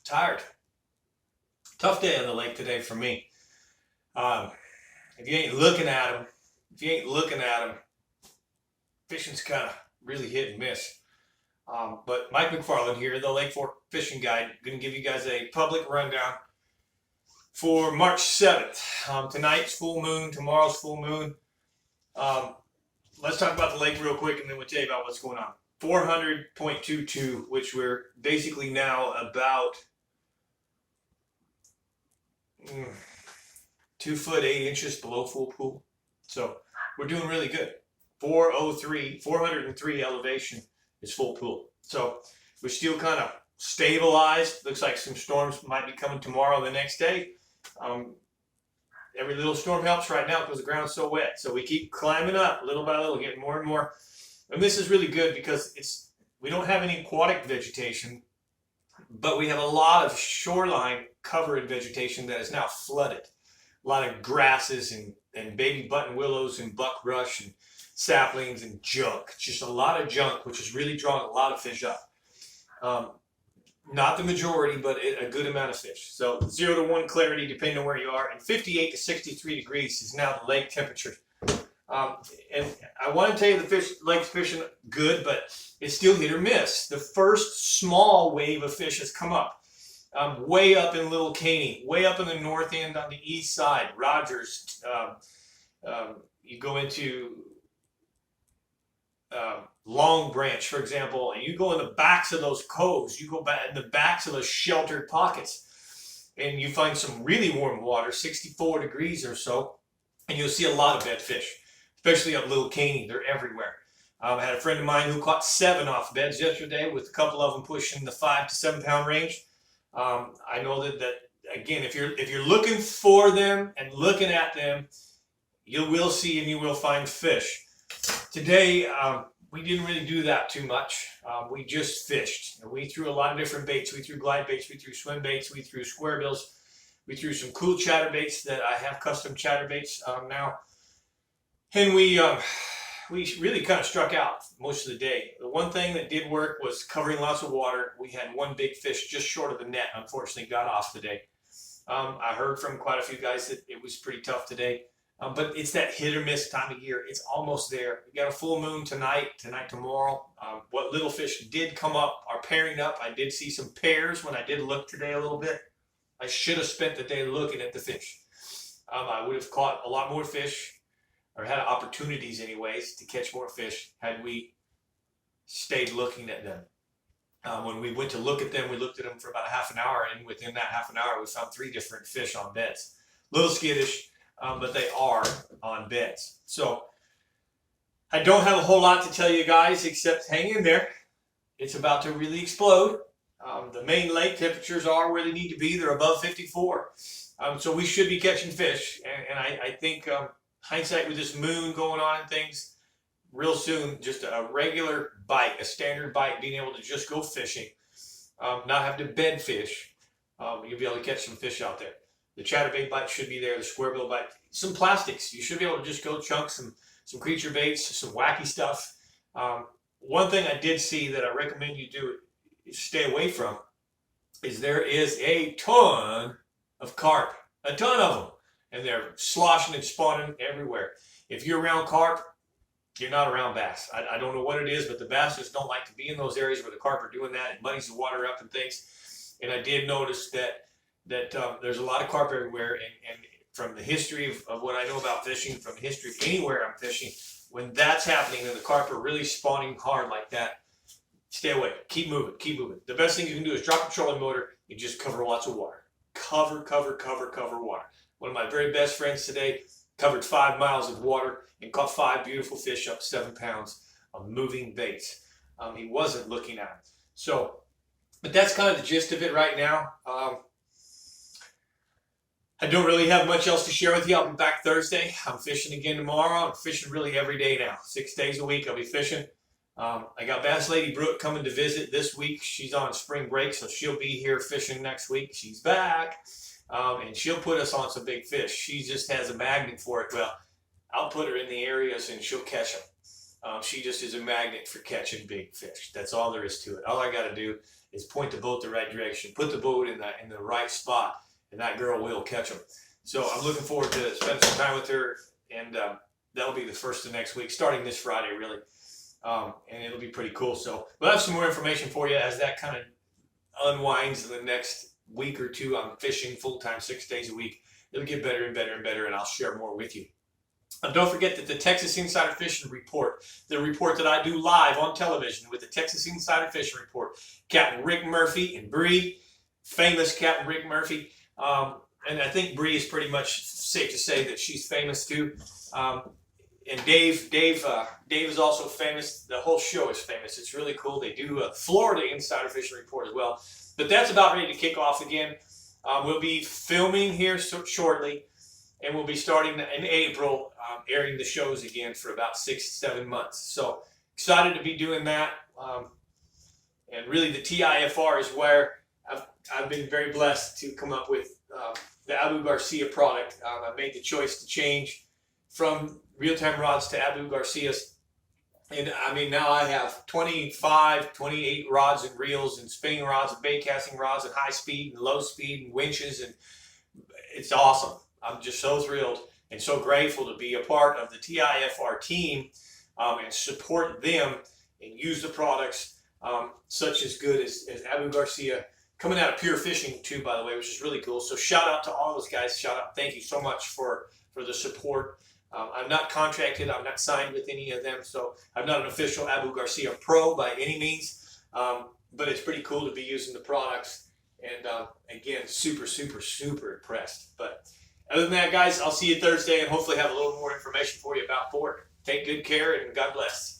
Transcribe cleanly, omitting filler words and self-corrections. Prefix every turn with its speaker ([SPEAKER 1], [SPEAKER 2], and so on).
[SPEAKER 1] Tired. Tough day on the lake today for me. Um, if you ain't looking at them, fishing's kind of really hit and miss. But Mike McFarland here, the Lake Fork Fishing Guide, going to give you guys a public rundown for March 7th. Tonight's full moon, tomorrow's full moon. Let's talk about the lake real quick, and then we'll tell you about what's going on. 400.22, which we're basically now about 2 foot 8 inches below full pool. So we're doing really good. 403 elevation is full pool. So we're still kind of stabilized. Looks like some storms might be coming tomorrow, the next day. Every little storm helps right now because the ground's so wet. So we keep climbing up little by little, getting more and more. And this is really good because we don't have any aquatic vegetation, but we have a lot of shoreline covered vegetation that is now flooded. A lot of grasses and baby button willows and buckrush and saplings and junk. Just a lot of junk, which is really drawing a lot of fish up. Not the majority, but a good amount of fish. So 0 to 1 clarity, depending on where you are. And 58 to 63 degrees is now the lake temperature. And I want to tell you the lake's fishing good, but it's still hit or miss. The first small wave of fish has come up. Way up in Little Caney, way up in the north end on the east side, Rogers. You go into Long Branch, for example, and you go in the backs of those coves, you go back in the backs of those sheltered pockets, and you find some really warm water, 64 degrees or so, and you'll see a lot of bed fish, especially up Little Caney. They're everywhere. I had a friend of mine who caught 7 off beds yesterday, with a couple of them pushing the 5 to 7 pound range. I know that again, if you're looking for them and looking at them, you will see and you will find fish. Today, we didn't really do that too much. We just fished. We threw a lot of different baits. We threw glide baits, we threw swim baits, we threw square bills, we threw some cool chatterbaits that I have custom chatterbaits now. And we really kind of struck out most of the day. The one thing that did work was covering lots of water. We had one big fish just short of the net, unfortunately got off today. I heard from quite a few guys that it was pretty tough today. But it's that hit or miss time of year. It's almost there. We got a full moon tonight, tomorrow. What little fish did come up are pairing up. I did see some pairs when I did look today a little bit. I should have spent the day looking at the fish. I would have caught a lot more fish, or had opportunities anyways to catch more fish had we stayed looking at them. When we went to look at them, we looked at them for about a half an hour, and within that half an hour, we found 3 different fish on beds. A little skittish. But they are on beds. So I don't have a whole lot to tell you guys except hang in there. It's about to really explode. The main lake temperatures are where they need to be. They're above 54. So we should be catching fish. And I think hindsight with this moon going on and things, real soon, just a regular bite, a standard bite, being able to just go fishing, not have to bed fish, you'll be able to catch some fish out there. The chatterbait bite should be there, the square bill bite. Some plastics. You should be able to just go chunk some creature baits, some wacky stuff. One thing I did see that I recommend you do stay away from is there is a ton of carp. A ton of them. And they're sloshing and spawning everywhere. If you're around carp, you're not around bass. I don't know what it is, but the bass just don't like to be in those areas where the carp are doing that. It muddies the water up and things. And I did notice that there's a lot of carp everywhere, and from the history of what I know about fishing, from the history of anywhere I'm fishing, when that's happening and the carp are really spawning hard like that, stay away. Keep moving. Keep moving. The best thing you can do is drop a trolling motor and just cover lots of water. Cover water. One of my very best friends today covered 5 miles of water and caught 5 beautiful fish up 7 pounds of moving baits. He wasn't looking at them. So, but that's kind of the gist of it right now. I don't really have much else to share with you. I'll be back Thursday. I'm fishing again tomorrow. I'm fishing really every day now. 6 days a week I'll be fishing. I got Bass Lady Brooke coming to visit this week. She's on spring break, so she'll be here fishing next week. She's back, and she'll put us on some big fish. She just has a magnet for it. Well, I'll put her in the areas, and she'll catch them. She just is a magnet for catching big fish. That's all there is to it. All I got to do is point the boat the right direction, put the boat in the right spot, and that girl will catch them. So I'm looking forward to spending some time with her, and that'll be the first of next week, starting this Friday, really. And it'll be pretty cool. So we'll have some more information for you as that kind of unwinds in the next week or two. I'm fishing full-time 6 days a week. It'll get better and better and better, and I'll share more with you. Don't forget that the Texas Insider Fishing Report, the report that I do live on television with the Texas Insider Fishing Report, Captain Rick Murphy and Bree, famous Captain Rick Murphy, and I think Bree is pretty much safe to say that she's famous too. And Dave is also famous. The whole show is famous. It's really cool. They do a Florida Insider Fishing Report as well. But that's about ready to kick off again. We'll be filming here shortly, and we'll be starting in April, airing the shows again for about 6-7 months. So excited to be doing that. And really the TIFR is where I've been very blessed to come up with the Abu Garcia product. I made the choice to change from real-time rods to Abu Garcias. And I mean, now I have 25, 28 rods and reels and spinning rods and bait casting rods and high speed and low speed and winches. And it's awesome. I'm just so thrilled and so grateful to be a part of the TIFR team and support them and use the products such as good as Abu Garcia, coming out of Pure Fishing too, by the way, which is really cool. So shout out to all those guys. Shout out. Thank you so much for the support. I'm not contracted. I'm not signed with any of them. So I'm not an official Abu Garcia pro by any means. But it's pretty cool to be using the products. And again, super, super, super impressed. But other than that, guys, I'll see you Thursday and hopefully have a little more information for you about port. Take good care and God bless.